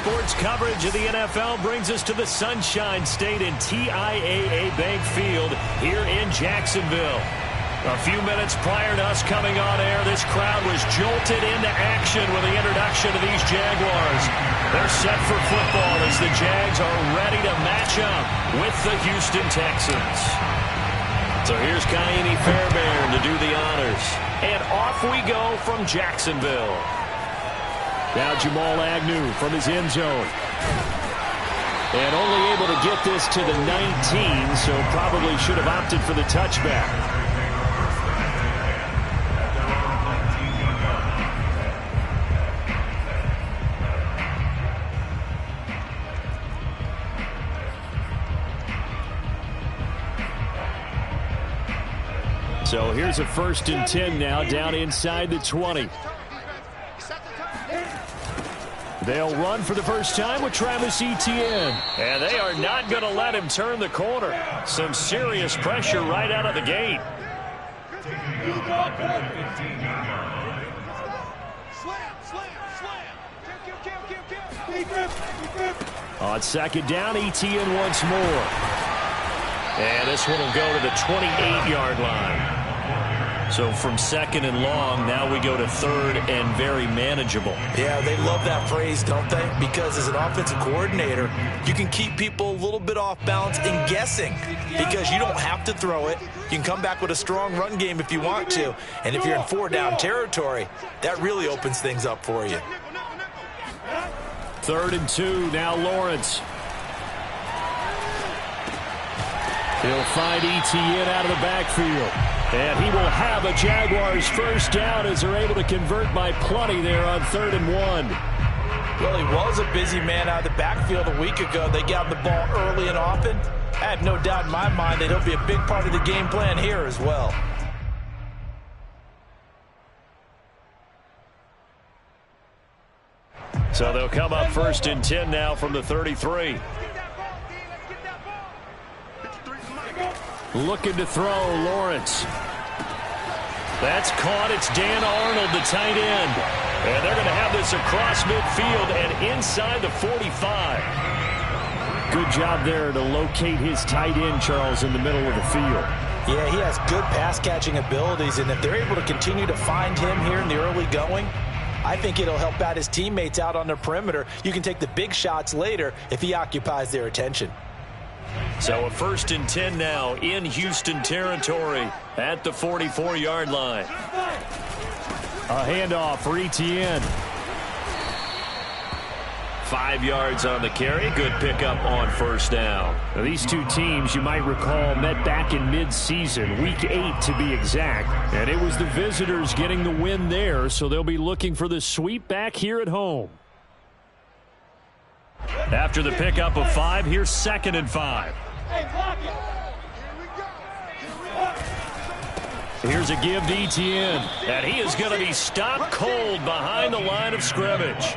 Sports coverage of the NFL brings us to the Sunshine State and TIAA Bank Field here in Jacksonville. A few minutes prior to us coming on air, this crowd was jolted into action with the introduction of these Jaguars. They're set for football as the Jags are ready to match up with the Houston Texans. So here's Kaimi Fairbairn to do the honors. And off we go from Jacksonville. Now Jamal Agnew from his end zone. And only able to get this to the 19, so probably should have opted for the touchback. So here's a 1st and 10 now down inside the 20. They'll run for the first time with Travis Etienne. And they are not going to let him turn the corner. Some serious pressure right out of the gate. On 2nd down, Etienne once more. And this one will go to the 28-yard line. So from 2nd and long, now we go to 3rd and very manageable. Yeah, they love that phrase, don't they? Because as an offensive coordinator, you can keep people a little bit off balance and guessing because you don't have to throw it. You can come back with a strong run game if you want to. And if you're in 4-down territory, that really opens things up for you. 3rd and 2, now Lawrence. He'll find Etienne out of the backfield. And he will have a Jaguars first down as they're able to convert by plenty there on 3rd and 1. Well, he was a busy man out of the backfield a week ago. They got the ball early and often. I have no doubt in my mind that he'll be a big part of the game plan here as well. So they'll come up 1st and 10 now from the 33. Looking to throw, Lawrence. That's caught. It's Dan Arnold, the tight end. And they're going to have this across midfield and inside the 45. Good job there to locate his tight end, Charles, in the middle of the field. Yeah, he has good pass-catching abilities, and if they're able to continue to find him here in the early going, I think it'll help out his teammates out on the perimeter. You can take the big shots later if he occupies their attention. So a 1st and 10 now in Houston territory at the 44-yard line. A handoff for Etienne. 5 yards on the carry. Good pickup on 1st down. Now, these two teams, you might recall, met back in mid-season, week 8 to be exact. And it was the visitors getting the win there, so they'll be looking for the sweep back here at home. After the pickup of 5, here's 2nd and 5. Here's a give to Etienne, and he is going to be stopped cold behind the line of scrimmage.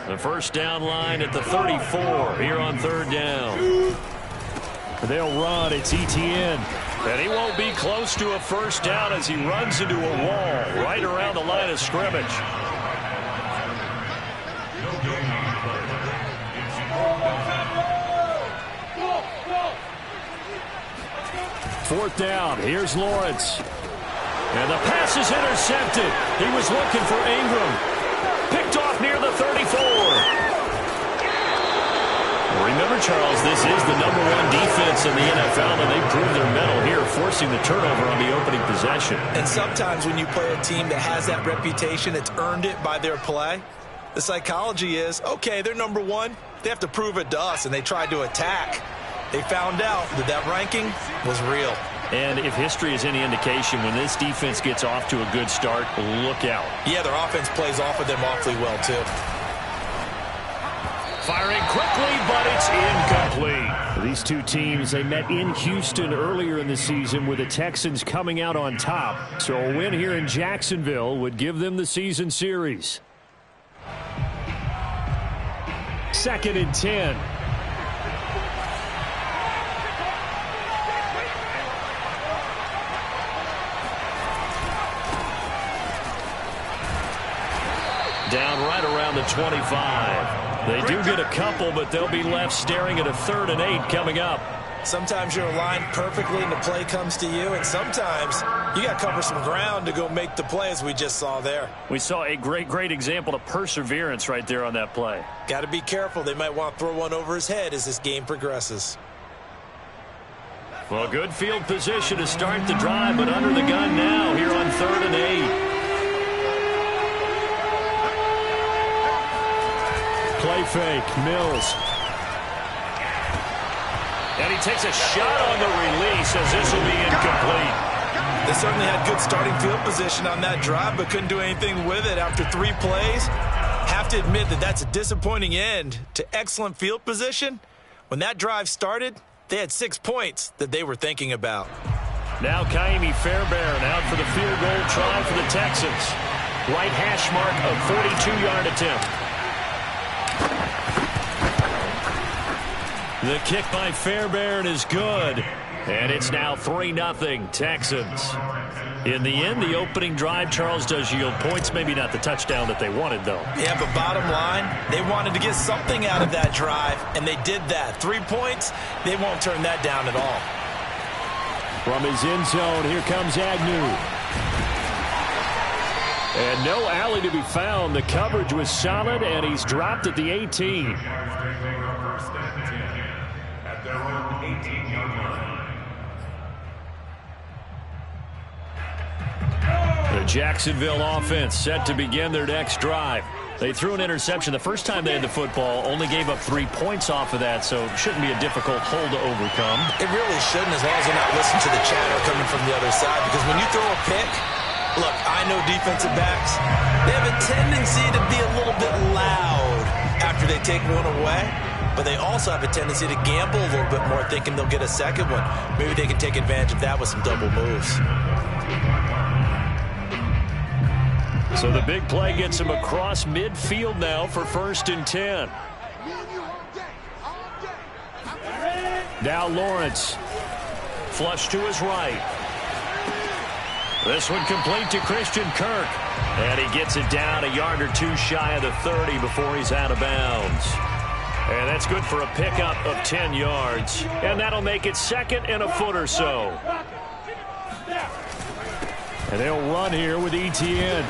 The first down line at the 34 here on 3rd down. They'll run. It's Etienne, and he won't be close to a first down as he runs into a wall right around the line of scrimmage. Fourth down. Here's Lawrence. And the pass is intercepted. He was looking for Ingram. Picked off near the 34. Remember, Charles, this is the #1 defense in the NFL, and they proved their mettle here, forcing the turnover on the opening possession. And sometimes when you play a team that has that reputation, it's earned it by their play. The psychology is, okay, they're #1. They have to prove it to us, and they tried to attack. They found out that that ranking was real. And if history is any indication, when this defense gets off to a good start, look out. Yeah, their offense plays off of them awfully well, too. Firing quickly, but it's incomplete. These two teams, they met in Houston earlier in the season with the Texans coming out on top. So a win here in Jacksonville would give them the season series. 2nd and 10. around the 25. They do get a couple, but they'll be left staring at a 3rd and 8 coming up. Sometimes you're aligned perfectly and the play comes to you, and sometimes you got to cover some ground to go make the play, as we just saw there. We saw a great example of perseverance right there on that play. Got to be careful. They might want to throw one over his head as this game progresses. Well, good field position to start the drive, but under the gun now here on 3rd and 8. Play fake, Mills. And he takes a shot on the release as this will be incomplete. They certainly had good starting field position on that drive, but couldn't do anything with it after 3 plays. Have to admit that that's a disappointing end to excellent field position. When that drive started, they had 6 points that they were thinking about. Now Kaimi Fairbairn out for the field goal try for the Texans. Right hash mark of 42-yard attempt. The kick by Fairbairn is good. And it's now 3-0 Texans. In the end, the opening drive, Charles, does yield points. Maybe not the touchdown that they wanted, though. Yeah, but bottom line, they wanted to get something out of that drive, and they did that. 3 points, they won't turn that down at all. From his end zone, here comes Agnew. And no alley to be found. The coverage was solid, and he's dropped at the 18. The Jacksonville offense set to begin their next drive. They threw an interception the first time they had the football, only gave up 3 points off of that, so it shouldn't be a difficult hole to overcome. It really shouldn't, as long as they're not listening to the chatter coming from the other side, because when you throw a pick, look, I know defensive backs, they have a tendency to be a little bit loud after they take one away, but they also have a tendency to gamble a little bit more, thinking they'll get a second one. Maybe they can take advantage of that with some double moves. So the big play gets him across midfield now for 1st and 10. Now Lawrence. Flush to his right. This one complete to Christian Kirk. And he gets it down a yard or 2 shy of the 30 before he's out of bounds. And that's good for a pickup of 10 yards. And that'll make it 2nd and a foot or so. And they'll run here with Etienne.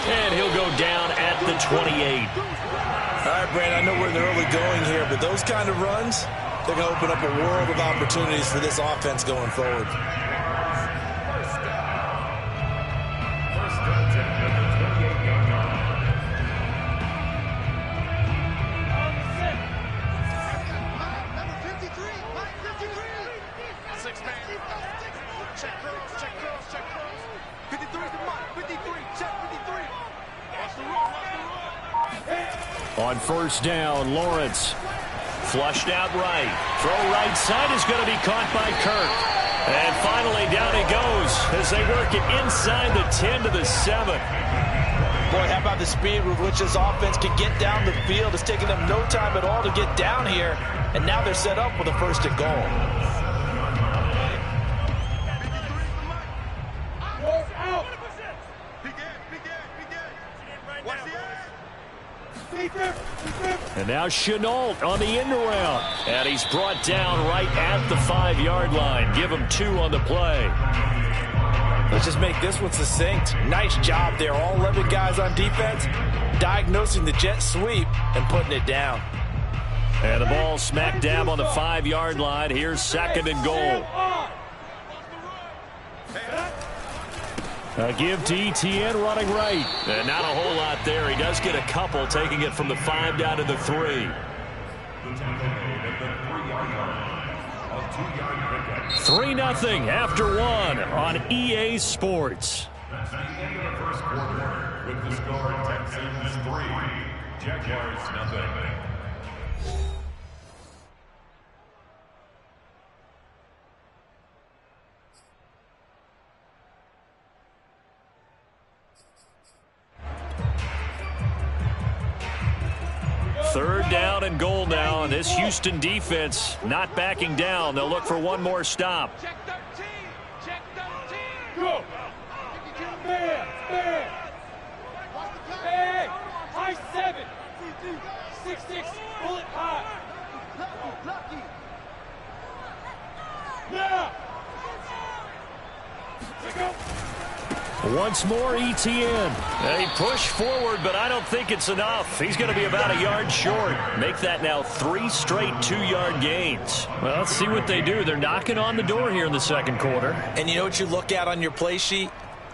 And he'll go down at the 28. All right, Brand, I know we're in the early going here, but those kind of runs, they're going to open up a world of opportunities for this offense going forward. On 1st down, Lawrence flushed out right. Throw right side is going to be caught by Kirk. And finally down he goes as they work it inside the 10 to the 7. Boy, how about the speed with which this offense can get down the field? It's taking them no time at all to get down here. And now they're set up with a 1st and goal. And now Chenault on the end around. And he's brought down right at the 5-yard line. Give him 2 on the play. Let's just make this one succinct. Nice job there. All 11 guys on defense diagnosing the jet sweep and putting it down. And the ball smack dab on the 5-yard line. Here's 2nd and goal. A give to Etienne running right. And not a whole lot there. He does get a couple, taking it from the 5 down to the 3. 3-0 after 1 on EA Sports. That's the end of the first quarter with the score Texans 3, Jaguars 0. Third down and goal now, and this Houston defense not backing down. They'll look for one more stop. Check 13. Check 13. Go. Man. Man. Man. Nice 7. 6-6. Bullet high. Now. Once more, ETN. They push forward, but I don't think it's enough. He's going to be about a yard short. Make that now 3 straight 2-yard gains. Well, let's see what they do. They're knocking on the door here in the second quarter. And you know what you look at on your play sheet?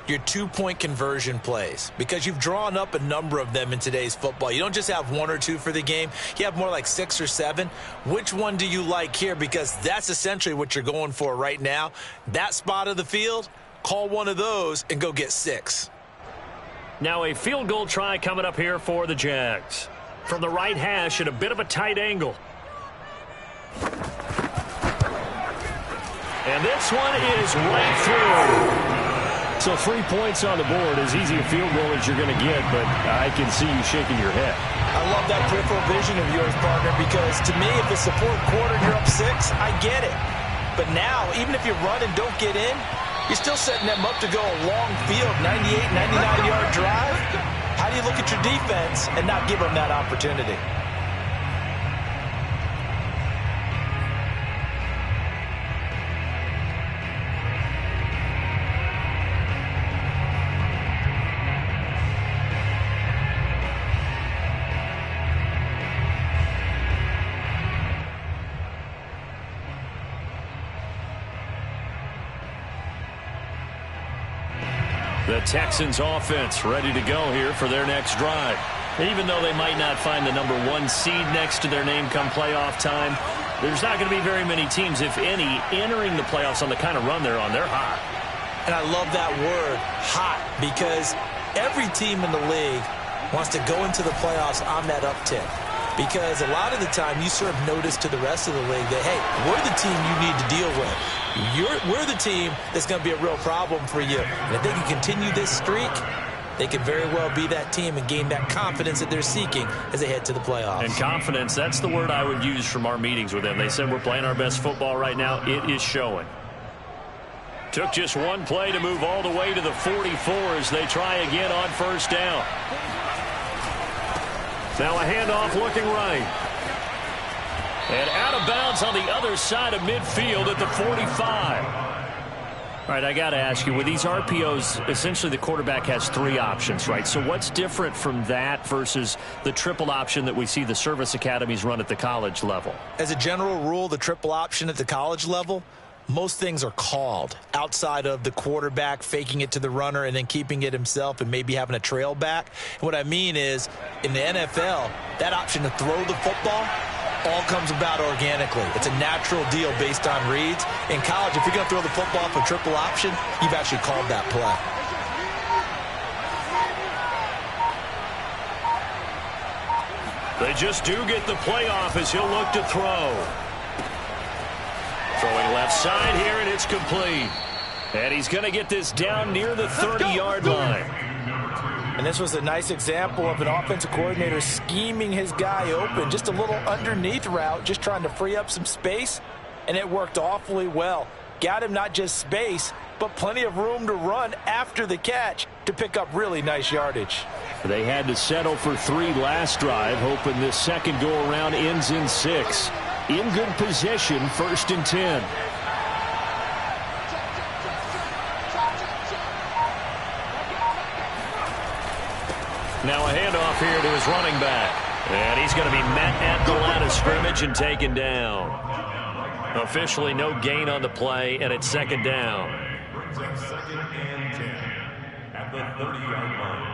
Your 2-point conversion plays, because you've drawn up a number of them in today's football. You don't just have 1 or 2 for the game. You have more like 6 or 7. Which one do you like here? Because that's essentially what you're going for right now. That spot of the field, call one of those and go get 6. Now a field goal try coming up here for the Jags. From the right hash at a bit of a tight angle. And this one is right through. So 3 points on the board, as easy a field goal as you're going to get, but I can see you shaking your head. I love that peripheral vision of yours, partner, because to me, if it's the fourth quarter and you're up 6, I get it. But now, even if you run and don't get in, you're still setting them up to go a long field, 98, 99-yard drive. How do you look at your defense and not give them that opportunity? The Texans offense ready to go here for their next drive. Even though they might not find the number 1 seed next to their name come playoff time, there's not going to be very many teams, if any, entering the playoffs on the kind of run they're on. They're hot. And I love that word, hot, because every team in the league wants to go into the playoffs on that uptick. Because a lot of the time you serve notice to the rest of the league that, hey, we're the team you need to deal with. We're the team that's going to be a real problem for you. And if they can continue this streak, they could very well be that team and gain that confidence that they're seeking as they head to the playoffs. And confidence, that's the word I would use from our meetings with them. They said we're playing our best football right now. It is showing. Took just one play to move all the way to the 44 as they try again on first down. Now a handoff looking right. And out of bounds on the other side of midfield at the 45. All right, I got to ask you, with these RPOs, essentially the quarterback has 3 options, right? So what's different from that versus the triple option that we see the service academies run at the college level? As a general rule, the triple option at the college level, most things are called outside of the quarterback faking it to the runner and then keeping it himself and maybe having a trail back. And what I mean is, in the NFL, that option to throw the football all comes about organically. It's a natural deal based on reads. In college, if you're going to throw the football for triple option, you've actually called that play. They just do get the playoff as he'll look to throw. Throwing left side here, and it's complete. And he's going to get this down near the 30-yard line. And this was a nice example of an offensive coordinator scheming his guy open. Just a little underneath route, just trying to free up some space. And it worked awfully well. Got him not just space, but plenty of room to run after the catch to pick up really nice yardage. They had to settle for 3 last drive, hoping this second go-around ends in 6. In good position, 1st and 10. Now a handoff here to his running back. And he's going to be met at the line of scrimmage and taken down. Officially no gain on the play, and it's 2nd down. Brings up 2nd and 10 at the 30-yard line.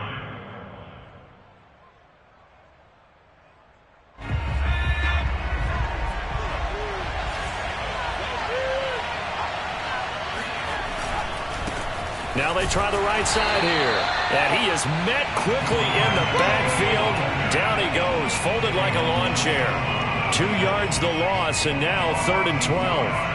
Now they try the right side here. And he is met quickly in the backfield. Down he goes, folded like a lawn chair. 2 yards the loss, and now 3rd and 12.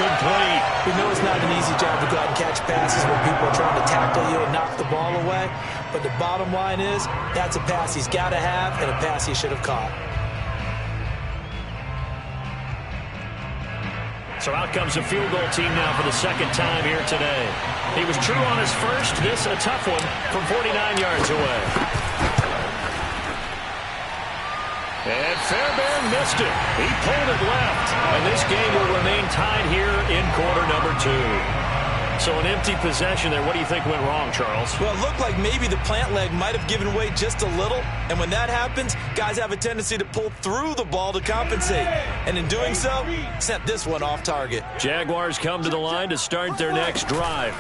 complete. We know it's not an easy job to go out and catch passes when people are trying to tackle you and knock the ball away. But the bottom line is, that's a pass he's got to have and a pass he should have caught. So out comes a field goal team now for the second time here today. He was true on his first. This a tough one from 49 yards away. And Fairbairn missed it. He pulled it left. And this game will remain tied here in quarter number 2. So an empty possession there. What do you think went wrong, Charles? Well, it looked like maybe the plant leg might have given way just a little. And when that happens, guys have a tendency to pull through the ball to compensate. And in doing so, sent this one off target. Jaguars come to the line to start their next drive.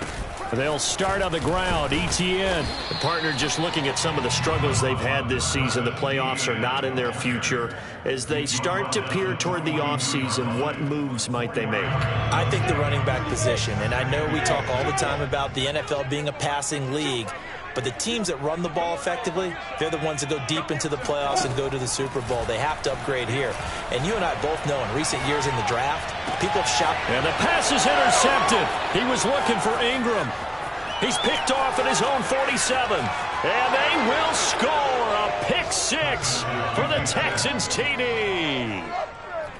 They'll start on the ground. ETN. The partner just looking at some of the struggles they've had this season. The playoffs are not in their future. As they start to peer toward the offseason, what moves might they make? I think the running back position, and I know we talk all the time about the NFL being a passing league, but the teams that run the ball effectively, they're the ones that go deep into the playoffs and go to the Super Bowl. They have to upgrade here. And you and I both know in recent years in the draft, people have shot. And the pass is intercepted. He was looking for Ingram. He's picked off at his own 47. And they will score a pick six for the Texans TD.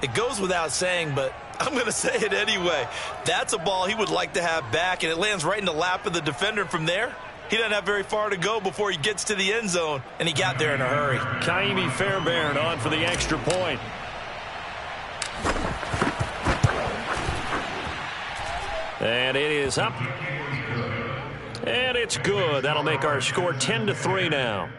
It goes without saying, but I'm going to say it anyway. That's a ball he would like to have back, and it lands right in the lap of the defender from there. He doesn't have very far to go before he gets to the end zone, and he got there in a hurry. Kaimi Fairbairn on for the extra point. And it is up. And it's good. That'll make our score 10-3 now.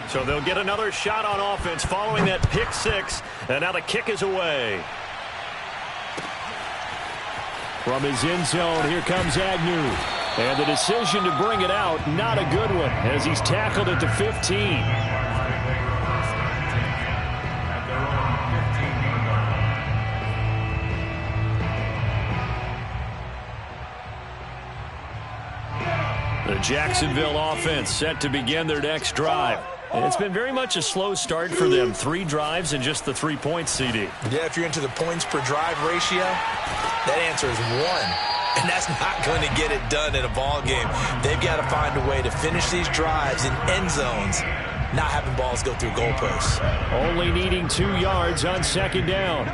So they'll get another shot on offense following that pick six. And now the kick is away. From his end zone, here comes Agnew. And the decision to bring it out, not a good one, as he's tackled at the 15. The Jacksonville offense set to begin their next drive. And it's been very much a slow start for them. 3 drives and just the 3 points, CD. Yeah, if you're into the points per drive ratio, that answer is 1. And that's not going to get it done in a ball game. They've got to find a way to finish these drives in end zones, not having balls go through goalposts. Only needing 2 yards on second down.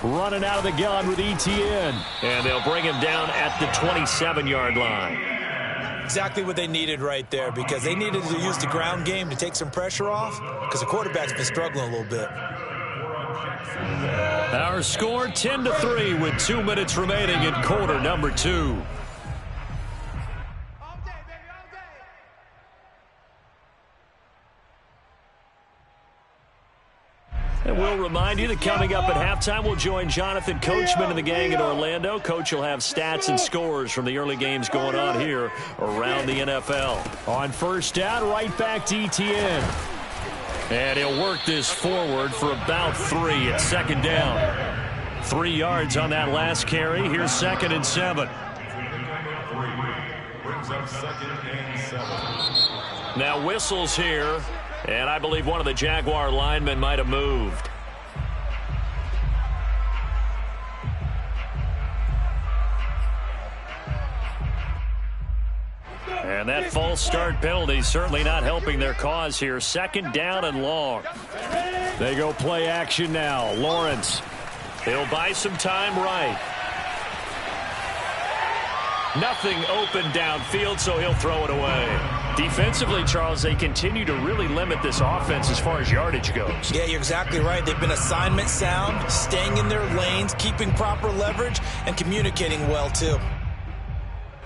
Running out of the gun with ETN. And they'll bring him down at the 27-yard line. Exactly what they needed right there, because they needed to use the ground game to take some pressure off, because the quarterback's been struggling a little bit. Our score 10-3 with 2 minutes remaining in quarter number 2. And we'll remind you that coming up at halftime, we'll join Jonathan Coachman and the gang in Orlando. Coach will have stats and scores from the early games going on here around the NFL. On first down, right back to ETN. And he'll work this forward for about 3 at second down. 3 yards on that last carry. Here's 2nd and 7. Now whistles here. And I believe one of the Jaguar linemen might have moved. And that false start penalty certainly not helping their cause here. 2nd down and long. They go play action now. Lawrence. He'll buy some time right. Nothing open downfield, so he'll throw it away. Defensively, Charles, they continue to really limit this offense as far as yardage goes. Yeah, you're exactly right. They've been assignment sound, staying in their lanes, keeping proper leverage, and communicating well, too.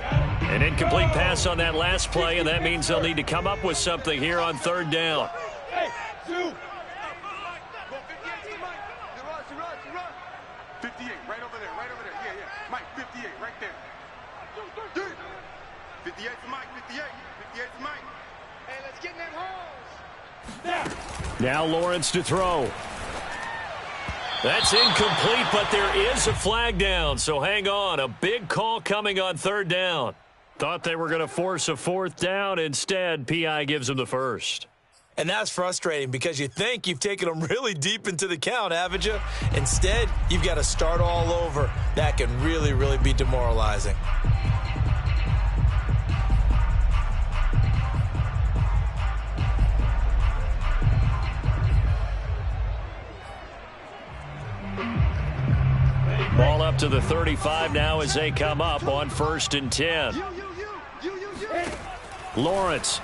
An incomplete pass on that last play, and that means they'll need to come up with something here on 3rd down. Hey, 2. 58, right over there, yeah, Mike, 58, right there. 58's Mike, 58's Mike. Hey, let's get in them holes. Now Lawrence to throw. That's incomplete, but there is a flag down, so hang on. A big call coming on 3rd down. Thought they were going to force a fourth down. Instead, P.I. gives them the first. And that's frustrating because you think you've taken them really deep into the count, haven't you? Instead, you've got to start all over. That can really, really be demoralizing. Ball up to the 35 now as they come up on 1st and 10. Lawrence.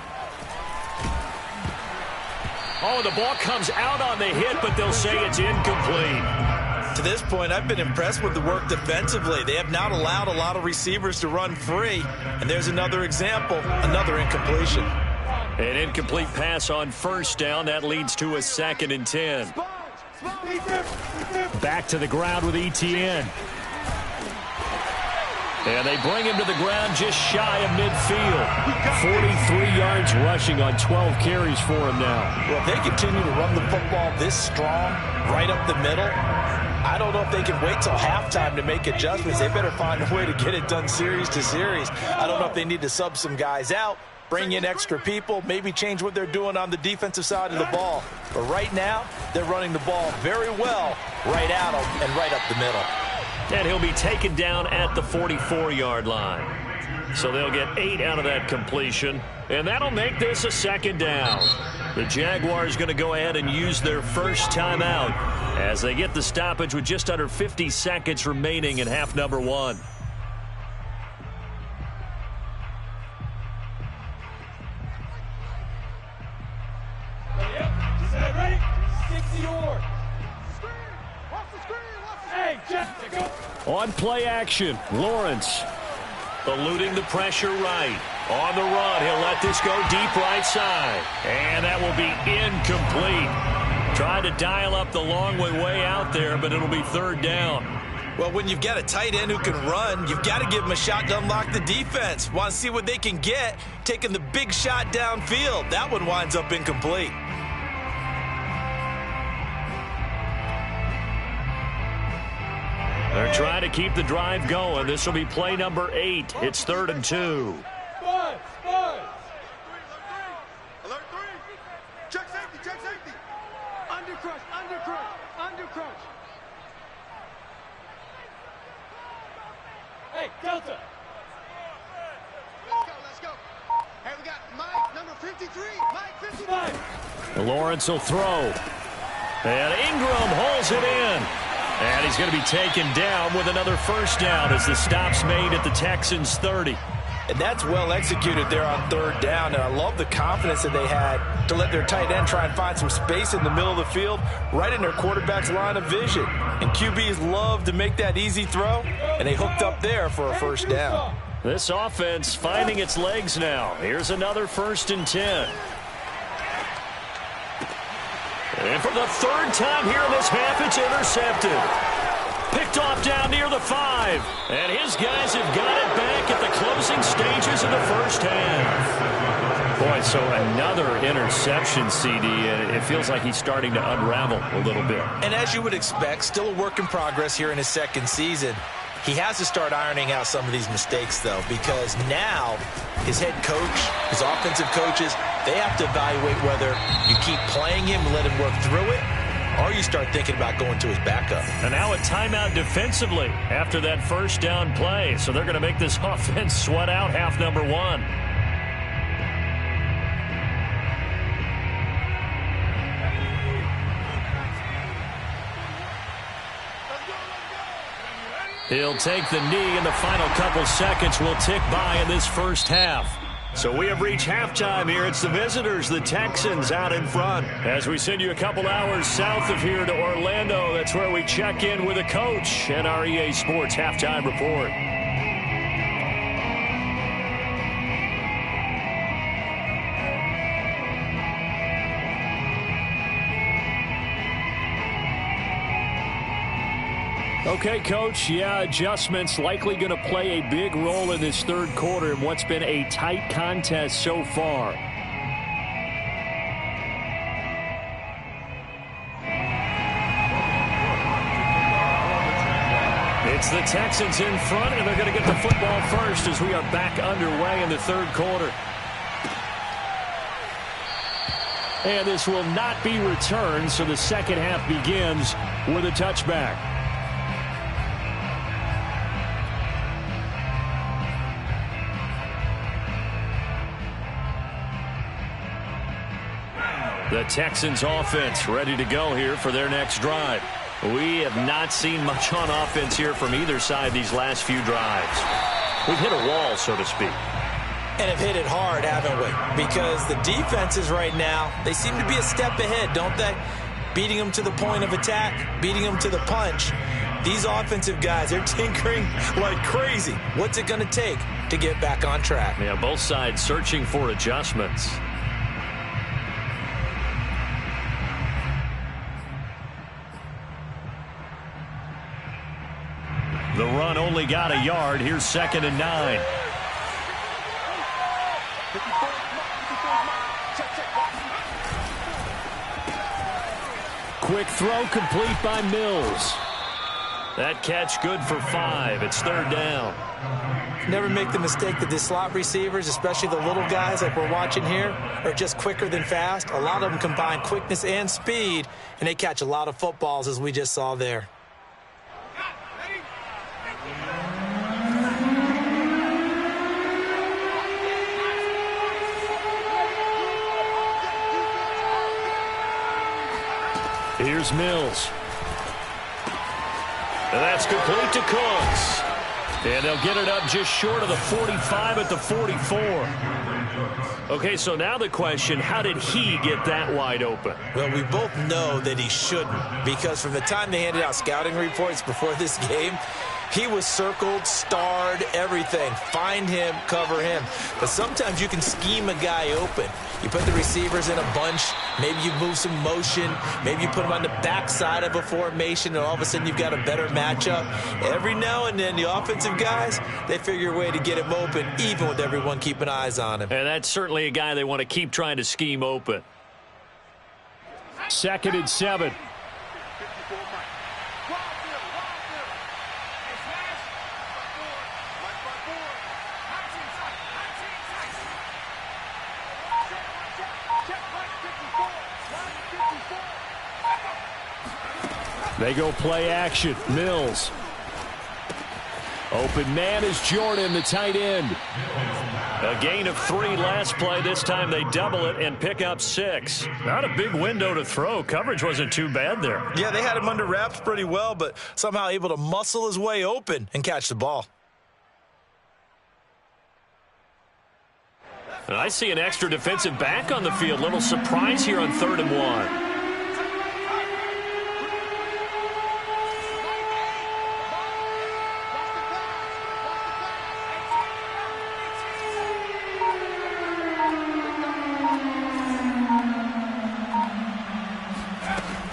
Oh, the ball comes out on the hit, but they'll say it's incomplete. To this point, I've been impressed with the work defensively. They have not allowed a lot of receivers to run free. And there's another example, another incompletion. An incomplete pass on 1st down. That leads to a 2nd and 10. Back to the ground with Etienne. And they bring him to the ground just shy of midfield. 43 yards rushing on 12 carries for him now. Well, if they continue to run the football this strong, right up the middle, I don't know if they can wait till halftime to make adjustments. They better find a way to get it done series to series. I don't know if they need to sub some guys out, bring in extra people, maybe change what they're doing on the defensive side of the ball. But right now, they're running the ball very well right at them and right up the middle. And he'll be taken down at the 44-yard line. So they'll get 8 out of that completion, and that'll make this a 2nd down. The Jaguars going to go ahead and use their first timeout as they get the stoppage with just under 50 seconds remaining in half number 1. On play action, Lawrence eluding the pressure right. On the run, he'll let this go deep right side. And that will be incomplete. Tried to dial up the long way out there, but it'll be 3rd down. Well, when you've got a tight end who can run, you've got to give him a shot to unlock the defense. Want to see what they can get, taking the big shot downfield. That one winds up incomplete. They're trying to keep the drive going. This will be play number 8. It's 3rd and 2. Alert 3. Check safety. Under crush. Hey, Delta. Let's go. Hey, we got Mike, number 53. Mike, 55. Lawrence will throw. And Ingram holds it in. And he's going to be taken down with another 1st down as the stop's made at the Texans' 30. And that's well executed there on 3rd down. And I love the confidence that they had to let their tight end try and find some space in the middle of the field, right in their quarterback's line of vision. And QBs love to make that easy throw, and they hooked up there for a 1st down. This offense finding its legs now. Here's another 1st and 10. And for the 3rd time here in this half, it's intercepted. Picked off down near the 5. And his guys have got it back at the closing stages of the 1st half. Boy, so another interception, CD, and it feels like he's starting to unravel a little bit. And as you would expect, still a work in progress here in his 2nd season. He has to start ironing out some of these mistakes, though, because now his head coach, his offensive coaches, they have to evaluate whether you keep playing him and let him work through it, or you start thinking about going to his backup. And now a timeout defensively after that 1st down play. So they're going to make this offense sweat out half number 1. He'll take the knee, and the final couple seconds will tick by in this 1st half. So we have reached halftime here. It's the visitors, the Texans, out in front. As we send you a couple hours south of here to Orlando, that's where we check in with a coach and our EA Sports Halftime Report. Okay, Coach, yeah, adjustments likely going to play a big role in this 3rd quarter in what's been a tight contest so far. It's the Texans in front, and they're going to get the football first as we are back underway in the third quarter. And this will not be returned, so the second half begins with a touchback. The Texans offense ready to go here for their next drive. We have not seen much on offense here from either side these last few drives. We've hit a wall, so to speak. And have hit it hard, haven't we? Because the defenses right now, they seem to be a step ahead, don't they? Beating them to the point of attack, beating them to the punch. These offensive guys, they're tinkering like crazy. What's it going to take to get back on track? Yeah, both sides searching for adjustments. The run only got a yard. Here's 2nd and 9. Quick throw complete by Mills. That catch good for 5. It's 3rd down. Never make the mistake that the slot receivers, especially the little guys like we're watching here, are just quicker than fast. A lot of them combine quickness and speed, and they catch a lot of footballs as we just saw there. Here's Mills. And that's complete to Cooks. And they'll get it up just short of the 45 at the 44. Okay, so now the question, how did he get that wide open? Well, we both know that he shouldn't, because from the time they handed out scouting reports before this game, he was circled, starred, everything. Find him, cover him. But sometimes you can scheme a guy open. You put the receivers in a bunch. Maybe you move some motion. Maybe you put them on the backside of a formation, and all of a sudden you've got a better matchup. Every now and then, the offensive guys, they figure a way to get him open, even with everyone keeping eyes on him. And that's certainly a guy they want to keep trying to scheme open. 2nd and 7. They go play action. Mills. Open man is Jordan, the tight end. A gain of 3 last play. This time they double it and pick up 6. Not a big window to throw. Coverage wasn't too bad there. Yeah, they had him under wraps pretty well, but somehow able to muscle his way open and catch the ball. And I see an extra defensive back on the field. Little surprise here on 3rd and 1.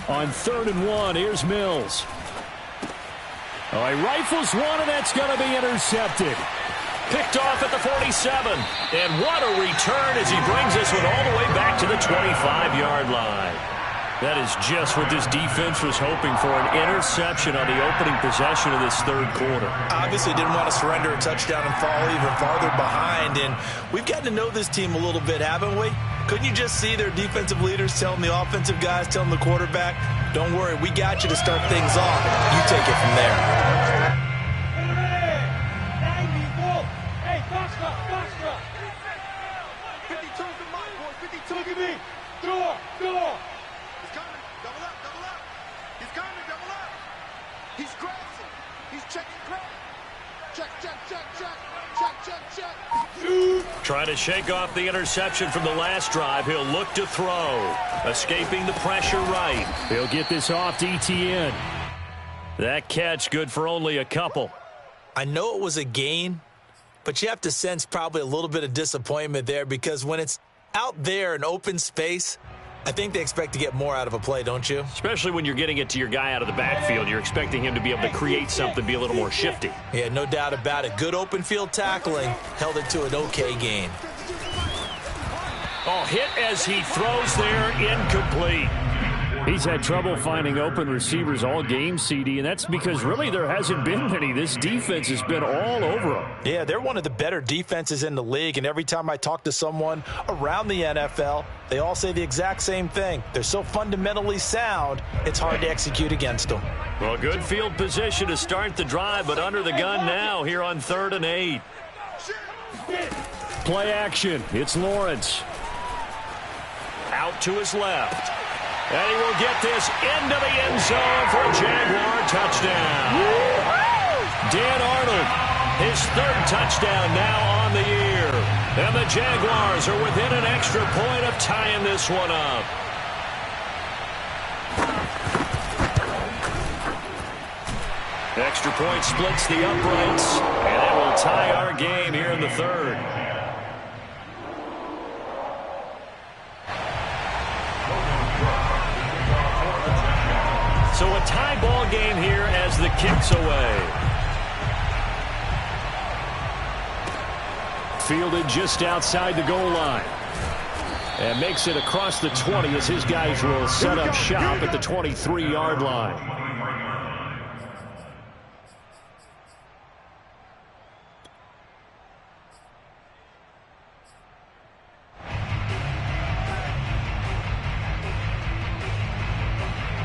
On 3rd and 1, here's Mills. Oh, he rifles one, and that's going to be intercepted. Picked off at the 47. And what a return as he brings this one all the way back to the 25-yard line. That is just what this defense was hoping for, an interception on the opening possession of this third quarter. Obviously didn't want to surrender a touchdown and fall even farther behind, and we've gotten to know this team a little bit, haven't we? Couldn't you just see their defensive leaders telling the offensive guys, telling the quarterback, don't worry, we got you to start things off. You take it from there. Hey, Costa! 52 to mine, boy. 52. Look at me. Door. He's coming. Double up. He's coming. Double up. He's crossing. He's checking crack. Check. Trying to shake off the interception from the last drive. He'll look to throw. Escaping the pressure right. He'll get this off to ETN. That catch good for only a couple. I know it was a gain, but you have to sense probably a little bit of disappointment there, because when it's out there in open space, I think they expect to get more out of a play, don't you? Especially when you're getting it to your guy out of the backfield. You're expecting him to be able to create something, be a little more shifty. Yeah, no doubt about it. Good open field tackling. Held it to an okay gain. Oh, hit as he throws there, incomplete. He's had trouble finding open receivers all game, CD, and that's because really there hasn't been many. This defense has been all over them. Yeah, they're one of the better defenses in the league, and every time I talk to someone around the NFL, they all say the exact same thing. They're so fundamentally sound, it's hard to execute against them. Well, good field position to start the drive, but under the gun now here on 3rd and 8. Play action. It's Lawrence. Out to his left. And he will get this into the end zone for a Jaguar touchdown. Dan Arnold, his 3rd touchdown now on the year. And the Jaguars are within an extra point of tying this one up. Extra point splits the uprights, and it will tie our game here in the 3rd. So a tie ball game here as the kick's away. Fielded just outside the goal line. And makes it across the 20 as his guys will set up shop at the 23-yard line.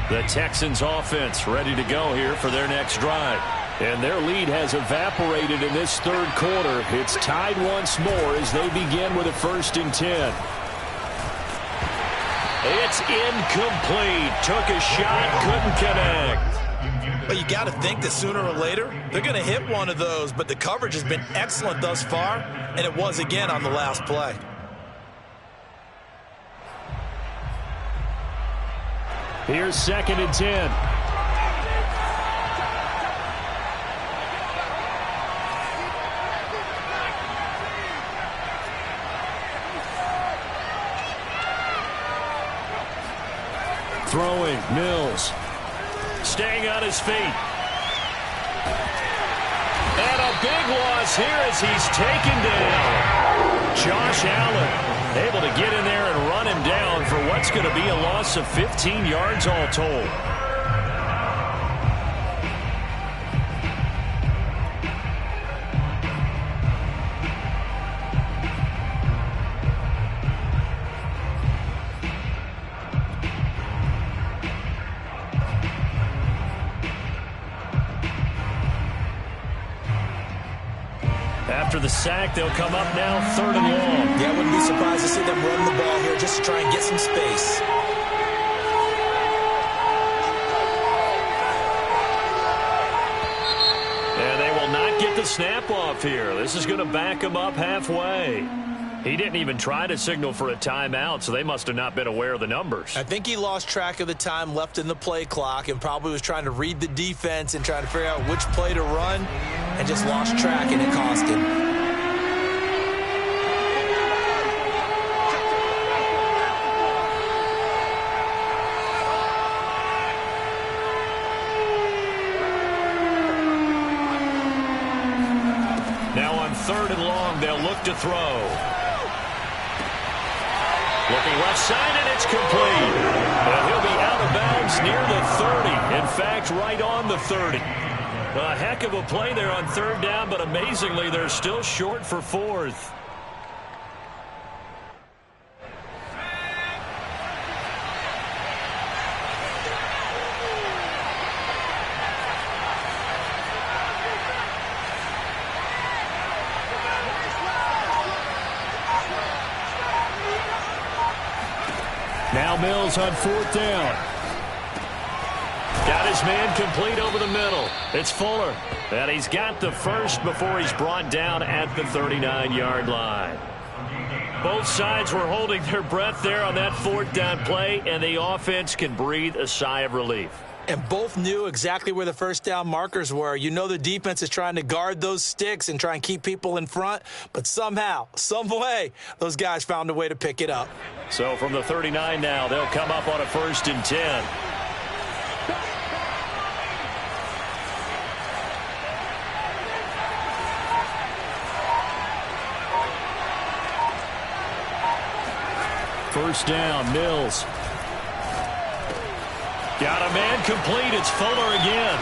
The Texans offense ready to go here for their next drive. And their lead has evaporated in this 3rd quarter. It's tied once more as they begin with a 1st and 10. It's incomplete. Took a shot, couldn't connect. But you got to think that sooner or later, they're going to hit one of those. But the coverage has been excellent thus far, and it was again on the last play. Here's 2nd and 10. Throwing, Mills. Staying on his feet. And a big loss here as he's taken down. Josh Allen able to get in there and run him down for what's going to be a loss of 15 yards all told. After the sack, they'll come up now 3rd and long. Yeah, I wouldn't be surprised to see them run the ball here just to try and get some space. And they will not get the snap off here. This is going to back them up halfway. He didn't even try to signal for a timeout, so they must have not been aware of the numbers. I think he lost track of the time left in the play clock and probably was trying to read the defense and trying to figure out which play to run and just lost track, and it cost him. Now on 3rd and long, they'll look to throw. Looking left side, and it's complete. And he'll be out of bounds near the 30. In fact, right on the 30. A heck of a play there on 3rd down, but amazingly, they're still short for 4th. Now Mills on 4th down. Got his man complete over the middle. It's Fuller. And he's got the first before he's brought down at the 39-yard line. Both sides were holding their breath there on that 4th down play, and the offense can breathe a sigh of relief. And both knew exactly where the 1st down markers were. You know the defense is trying to guard those sticks and try and keep people in front, but somehow, some way, those guys found a way to pick it up. So from the 39 now, they'll come up on a 1st and 10. First down, Mills. Got a man complete. It's Fuller again.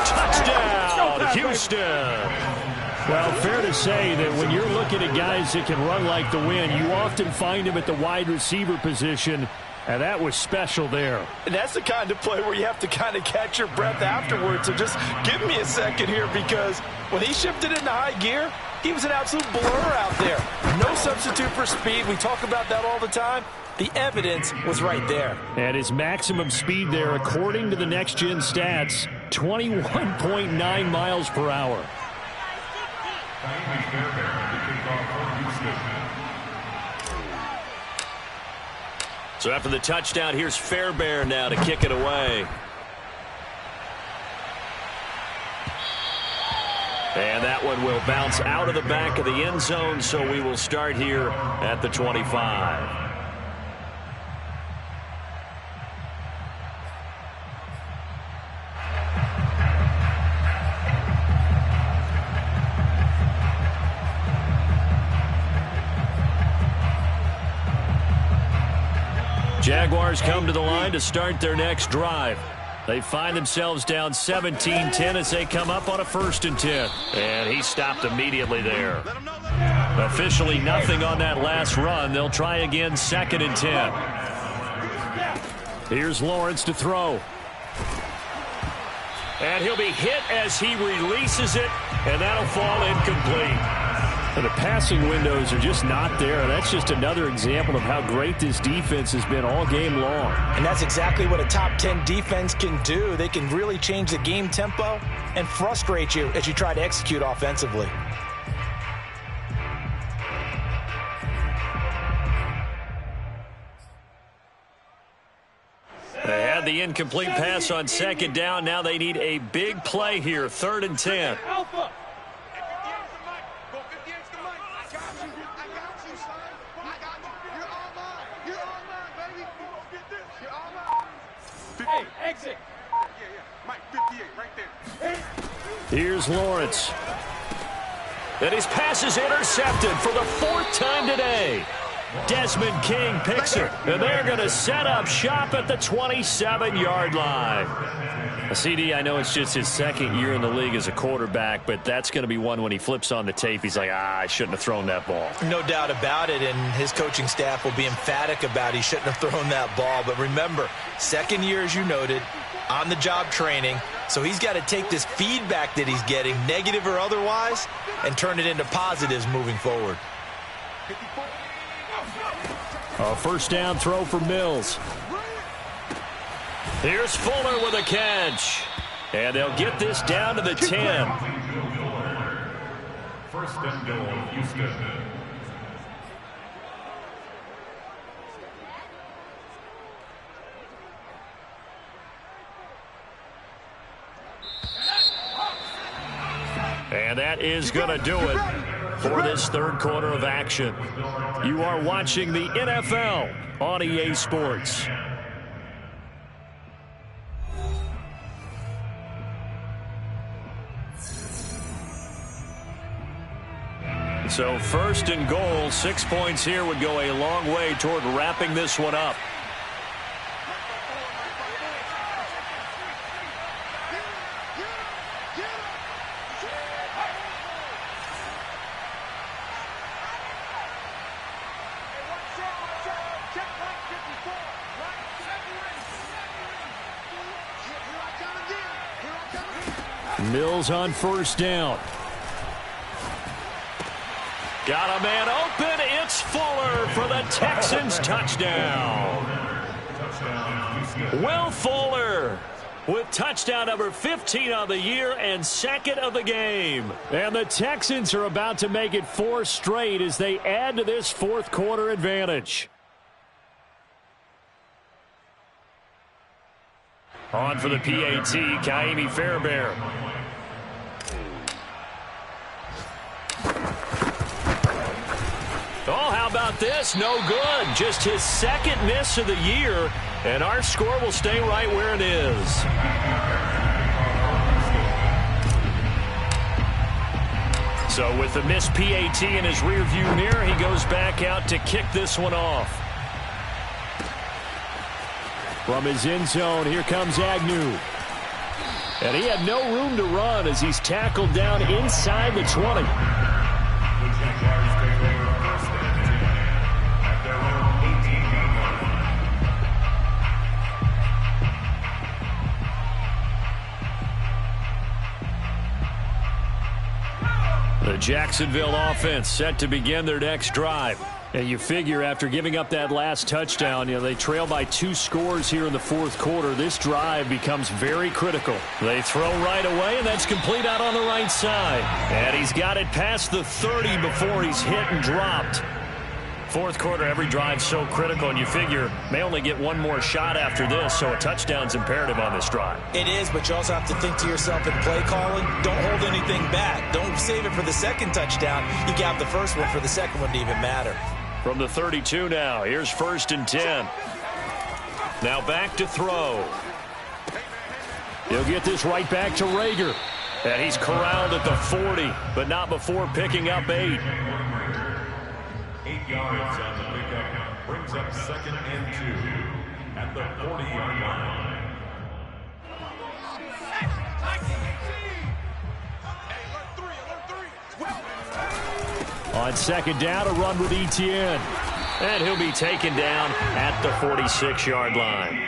Touchdown, Houston. Well, fair to say that when you're looking at guys that can run like the wind, you often find them at the wide receiver position, and that was special there. And that's the kind of play where you have to kind of catch your breath afterwards. So just give me a second here, because when he shifted into high gear, he was an absolute blur out there. No substitute for speed. We talk about that all the time. The evidence was right there. And his maximum speed there, according to the next-gen stats, 21.9 miles per hour. So after the touchdown, here's Fairbairn now to kick it away. And that one will bounce out of the back of the end zone, so we will start here at the 25. Jaguars come to the line to start their next drive. They find themselves down 17-10 as they come up on a 1st and 10. And he stopped immediately there. Officially nothing on that last run. They'll try again 2nd and 10. Here's Lawrence to throw. And he'll be hit as he releases it, and that'll fall incomplete. And the passing windows are just not there. That's just another example of how great this defense has been all game long. And that's exactly what a top 10 defense can do. They can really change the game tempo and frustrate you as you try to execute offensively. They had the incomplete pass on 2nd down. Now they need a big play here, 3rd and 10. Alpha. Hey, exit. Mike, 58, right there. Here's Lawrence. And his pass is intercepted for the 4th time today. Desmond King picks it, and they're going to set up shop at the 27-yard line. CD, I know it's just his 2nd year in the league as a quarterback, but that's going to be one when he flips on the tape. He's like, I shouldn't have thrown that ball. No doubt about it, and his coaching staff will be emphatic about he shouldn't have thrown that ball. But remember, 2nd year, as you noted, on-the-job training, so he's got to take this feedback that he's getting, negative or otherwise, and turn it into positives moving forward. A 1st down throw for Mills. Here's Fuller with a catch. And they'll get this down to the 10. 1st and goal, Houston. And that is going to do it for this 3rd quarter of action. You are watching the NFL on EA Sports. So 1st and goal, 6 points here would go a long way toward wrapping this one up. Mills on 1st down. Got a man open. It's Fuller for the Texans touchdown. Will Fuller with touchdown number 15 on the year and 2nd of the game. And the Texans are about to make it 4 straight as they add to this 4th quarter advantage. On for the PAT, Kaimi Fairbairn. Oh, how about this? No good. Just his 2nd miss of the year, and our score will stay right where it is. So with the missed PAT in his rearview mirror, he goes back out to kick this one off. From his end zone, here comes Agnew. And he had no room to run as he's tackled down inside the 20. The Jacksonville offense set to begin their next drive. And you figure after giving up that last touchdown, they trail by 2 scores here in the fourth quarter. This drive becomes very critical. They throw right away, and that's complete out on the right side. And he's got it past the 30 before he's hit and dropped. Fourth quarter, every drive so critical, and you figure may only get one more shot after this, so a touchdown's imperative on this drive. It is, but you also have to think to yourself in play calling, don't hold anything back. Don't save it for the second touchdown. You can have the first one for the second one to even matter. From the 32 now, here's 1st and 10. Now back to throw. He'll get this right back to Rager. And he's corralled at the 40, but not before picking up 8. 8 yards on the pickup. Brings up 2nd and 2 at the 40-yard line. On 2nd down, a run with Etienne. And he'll be taken down at the 46-yard line.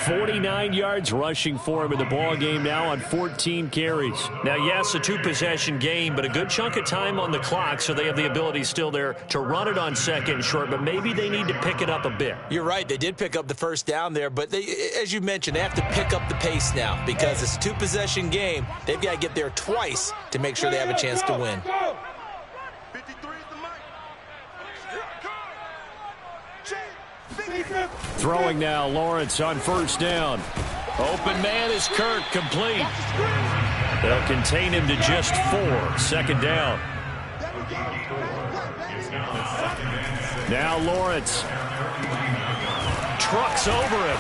49 yards rushing for him in the ball game now on 14 carries. Now, yes, a 2-possession game, but a good chunk of time on the clock, so they have the ability still there to run it on 2nd and short, but maybe they need to pick it up a bit. You're right. They did pick up the first down there, but they, as you mentioned, they have to pick up the pace now because it's a 2-possession game. They've got to get there twice to make sure they have a chance to win. Throwing now, Lawrence on 1st down. Open man is Kirk, complete. They'll contain him to just 4. 2nd down. Now Lawrence trucks over him.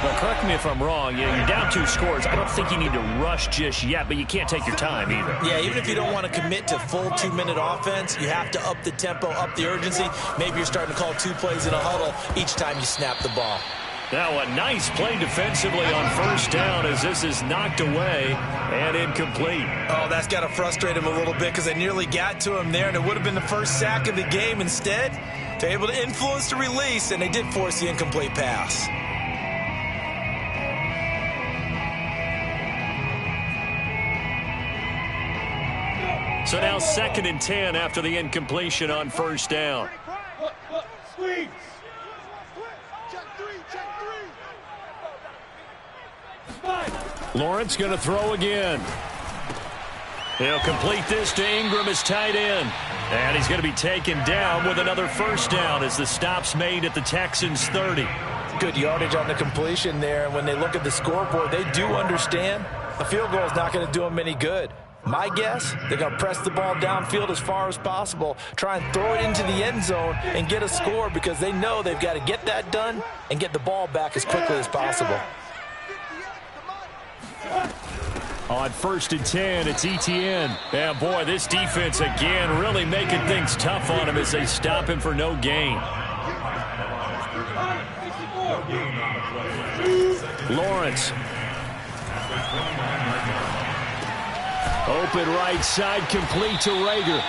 But correct me if I'm wrong, you're down 2 scores. I don't think you need to rush just yet, but you can't take your time either. Yeah, even if you don't want to commit to full 2-minute offense, you have to up the tempo, up the urgency. Maybe you're starting to call 2 plays in a huddle each time you snap the ball. Now a nice play defensively on 1st down as this is knocked away and incomplete. Oh, that's got to frustrate him a little bit because they nearly got to him there, and it would have been the first sack of the game. Instead, they're able to influence the release, and they did force the incomplete pass. So now 2nd and 10 after the incompletion on 1st down. Squeeze. Lawrence going to throw again. He'll complete this to Ingram as tight end. And he's going to be taken down with another 1st down as the stop's made at the Texans' 30. Good yardage on the completion there. And when they look at the scoreboard, they do understand a field goal is not going to do them any good. My guess, they're going to press the ball downfield as far as possible, try and throw it into the end zone and get a score because they know they've got to get that done and get the ball back as quickly as possible. On 1st and 10, it's Etienne. Yeah, boy, this defense again really making things tough on him as they stop him for no gain. Lawrence. Open right side, complete to Rager.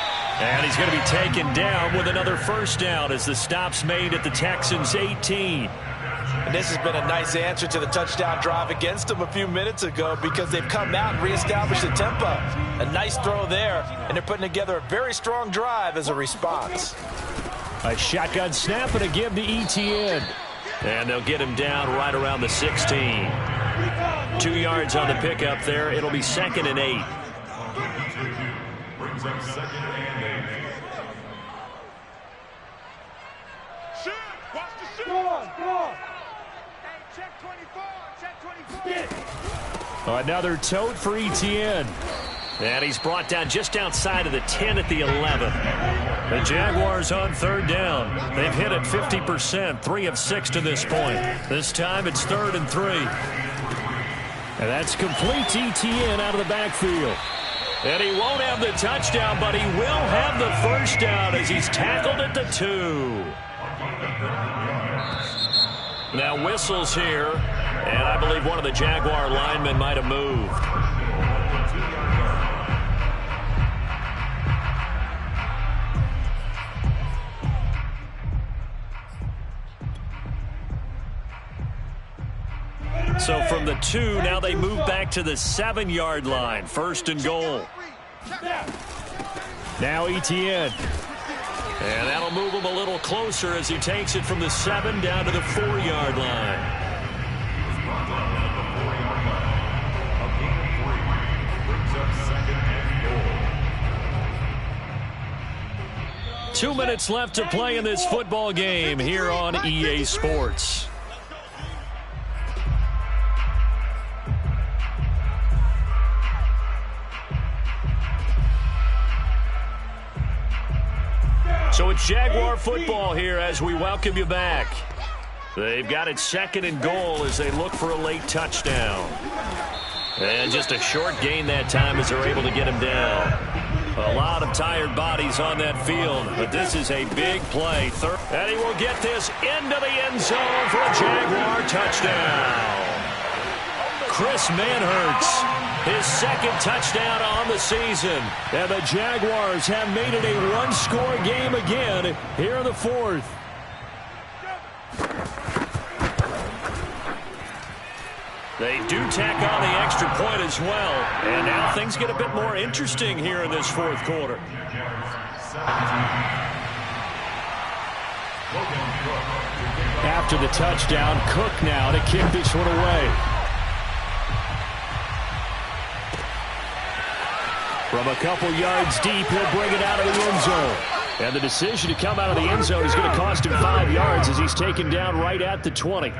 And he's going to be taken down with another 1st down as the stop's made at the Texans' 18. And this has been a nice answer to the touchdown drive against them a few minutes ago because they've come out and reestablished the tempo. A nice throw there, and they're putting together a very strong drive as a response. A shotgun snap and a give to Etienne. And they'll get him down right around the 16. 2 yards on the pickup there. It'll be 2nd and 8. Brings up 2nd and 8. Shoot! Watch the shoot! Go on. Hey, check 24! Check 24! Another tote for Etienne. And he's brought down just outside of the 10 at the 11. The Jaguars on 3rd down. They've hit it 50%, 3 of 6 to this point. This time it's 3rd and 3. And that's complete to Etienne out of the backfield. And he won't have the touchdown, but he will have the 1st down as he's tackled at the 2. Now whistles here, and I believe one of the Jaguar linemen might have moved. So from the 2, now they move back to the 7-yard line. 1st and goal. Now Etienne. And that'll move him a little closer as he takes it from the 7 down to the 4-yard line. Two minutes left to play in this football game here on EA Sports. So it's Jaguar football here as we welcome you back. They've got it 2nd and goal as they look for a late touchdown. And just a short gain that time as they're able to get him down. A lot of tired bodies on that field, but this is a big play. And he will get this into the end zone for a Jaguar touchdown. Chris Manhertz, his 2nd touchdown on the season. And the Jaguars have made it a one-score game again here in the 4th. They do tack on the extra point as well. And now things get a bit more interesting here in this 4th quarter. After the touchdown, Cook now to kick this one away. From a couple yards deep, he'll bring it out of the end zone. And the decision to come out of the end zone is going to cost him 5 yards as he's taken down right at the 20.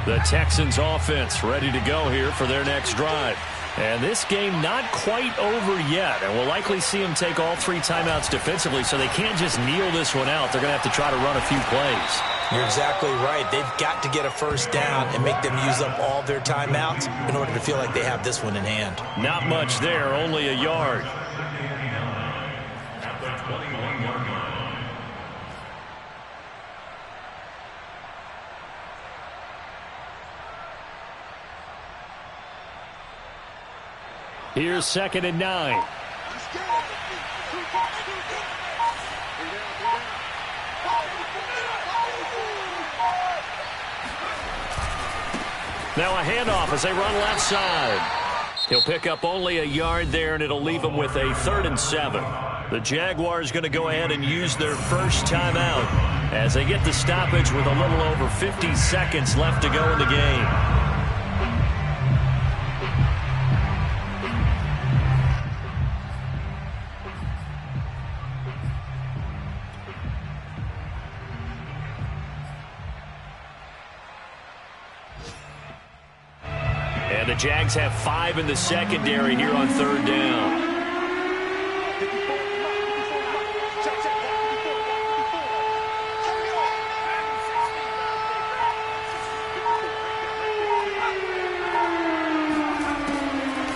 The Texans offense ready to go here for their next drive. And this game not quite over yet. And we'll likely see them take all 3 timeouts defensively, so they can't just kneel this one out. They're going to have to try to run a few plays. You're exactly right. They've got to get a 1st down and make them use up all their timeouts in order to feel like they have this one in hand. Not much there, only a yard. Here's 2nd and 9. Now a handoff as they run left side. He'll pick up only a yard there, and it'll leave him with a 3rd and 7. The Jaguars going to go ahead and use their first timeout as they get the stoppage with a little over 50 seconds left to go in the game. And the Jags have 5 in the secondary here on 3rd down.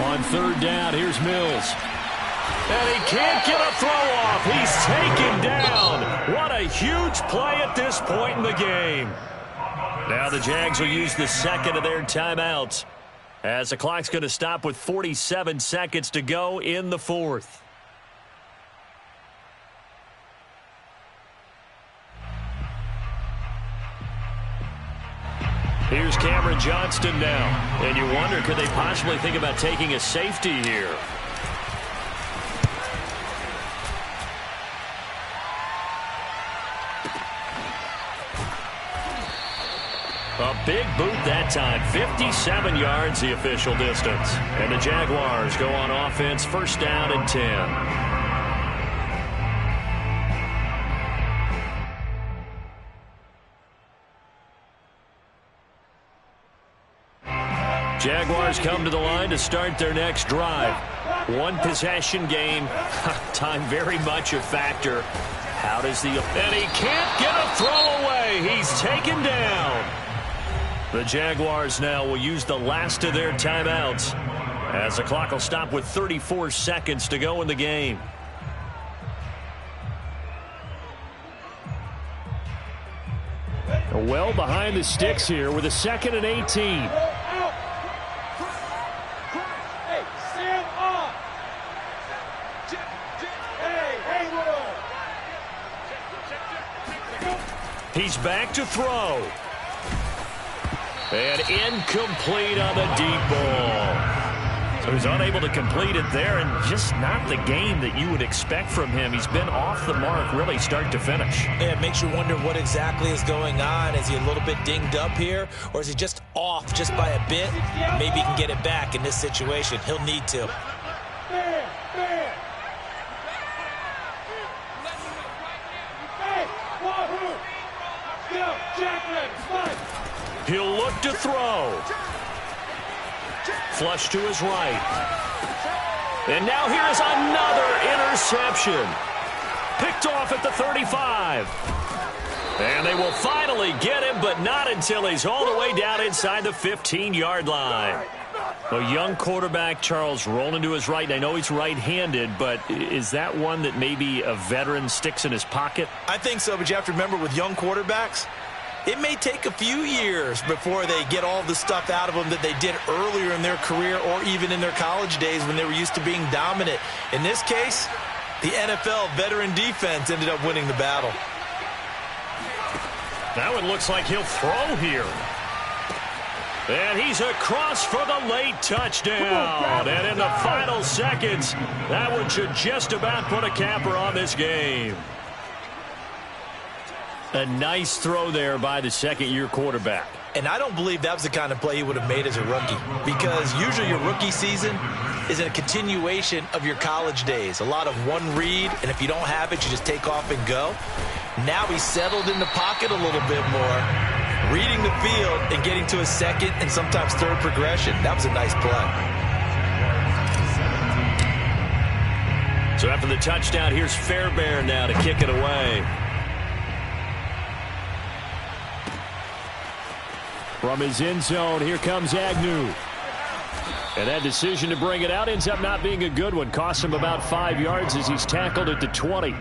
On 3rd down, here's Mills. And he can't get a throw off. He's taken down. What a huge play at this point in the game. Now the Jags will use the 2nd of their timeouts, as the clock's going to stop with 47 seconds to go in the 4th. Here's Cameron Johnston now. And you wonder, could they possibly think about taking a safety here? A big boot that time. 57 yards the official distance. And the Jaguars go on offense, 1st down and 10. Jaguars come to the line to start their next drive. One possession game. Time very much a factor. How does the... And he can't get a throw away. He's taken down. The Jaguars now will use the last of their timeouts as the clock will stop with 34 seconds to go in the game. Well behind the sticks here with a 2nd and 18. Hey, stand up. Hey, He's back to throw. And incomplete on the deep ball. So he's unable to complete it there, and just not the game that you would expect from him. He's been off the mark really start to finish. Yeah, it makes you wonder what exactly is going on. Is he a little bit dinged up here, or is he just off just by a bit? Maybe he can get it back in this situation. He'll need to. Hey, Wahoo! Go, Jackman, spike! He'll look to throw. Flush to his right. And now here is another interception. Picked off at the 35. And they will finally get him, but not until he's all the way down inside the 15-yard line. A young quarterback, Charles, rolling to his right. I know he's right-handed, but is that one that maybe a veteran sticks in his pocket? I think so, but you have to remember with young quarterbacks, it may take a few years before they get all the stuff out of them that they did earlier in their career or even in their college days when they were used to being dominant. In this case, the NFL veteran defense ended up winning the battle. Now it looks like he'll throw here. And he's across for the late touchdown. And in the final seconds, that one should just about put a capper on this game. A nice throw there by the second-year quarterback. And I don't believe that was the kind of play he would have made as a rookie, because usually your rookie season is a continuation of your college days. A lot of one read, and if you don't have it, you just take off and go. Now he's settled in the pocket a little bit more, reading the field and getting to a second and sometimes third progression. That was a nice play. So after the touchdown, here's Fairbairn now to kick it away. From his end zone, here comes Agnew. And that decision to bring it out ends up not being a good one. Costs him about 5 yards as he's tackled at the 20. At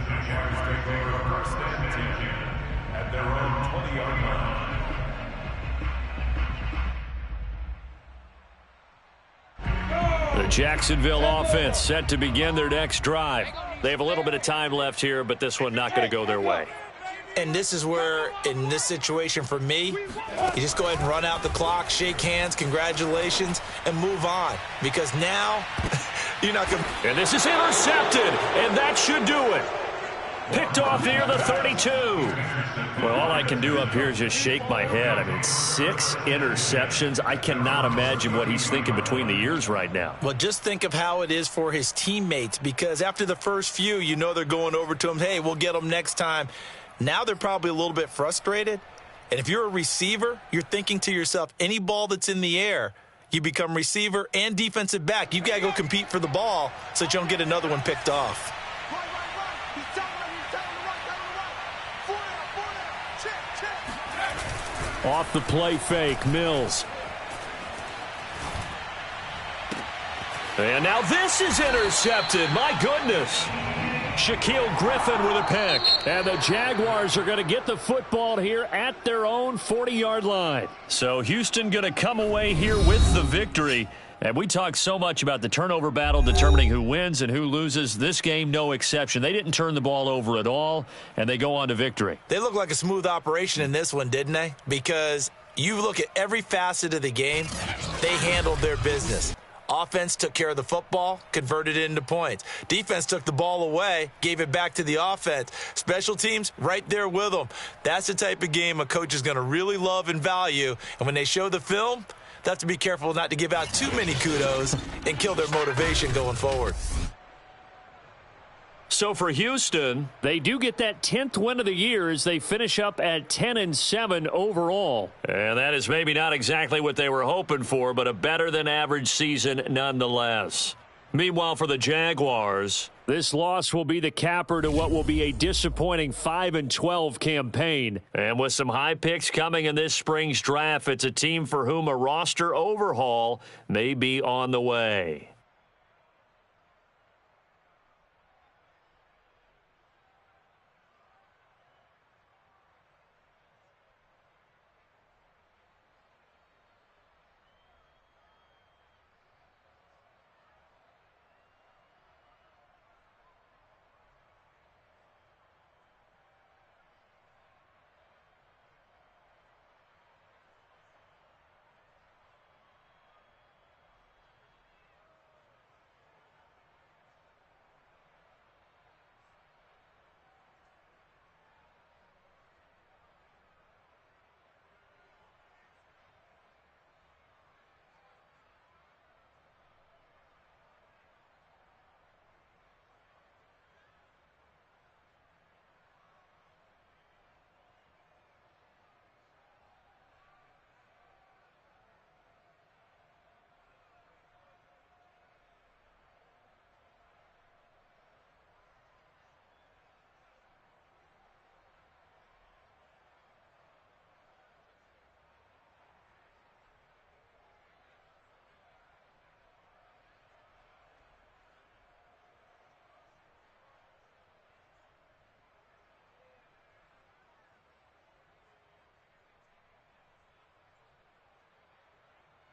their own 20-yard line. The Jacksonville offense set to begin their next drive. They have a little bit of time left here, but this one not going to go their way. And this is where, in this situation for me, you just go ahead and run out the clock, shake hands, congratulations, and move on. Because now, you're not going to... And this is intercepted, and that should do it. Picked off near the 32. Well, all I can do up here is just shake my head. I mean, 6 interceptions. I cannot imagine what he's thinking between the ears right now. Well, just think of how it is for his teammates, because after the first few, you know they're going over to him, hey, we'll get them next time. Now they're probably a little bit frustrated. And if you're a receiver, you're thinking to yourself, any ball that's in the air, you become receiver and defensive back. You've got to go compete for the ball so that you don't get another one picked off. Off the play fake, Mills. And now this is intercepted. My goodness. Shaquille Griffin with a pick. And the Jaguars are going to get the football here at their own 40-yard line. So Houston going to come away here with the victory. And we talk so much about the turnover battle determining who wins and who loses. This game, no exception. They didn't turn the ball over at all, and they go on to victory. They look like a smooth operation in this one, didn't they? Because you look at every facet of the game, they handled their business. Offense took care of the football, converted it into points. Defense took the ball away, gave it back to the offense. Special teams, right there with them. That's the type of game a coach is going to really love and value. And when they show the film, they have to be careful not to give out too many kudos and kill their motivation going forward. So for Houston, they do get that 10th win of the year as they finish up at 10-7 overall. And that is maybe not exactly what they were hoping for, but a better than average season nonetheless. Meanwhile, for the Jaguars, this loss will be the capper to what will be a disappointing 5-12 campaign. and with some high picks coming in this spring's draft, it's a team for whom a roster overhaul may be on the way.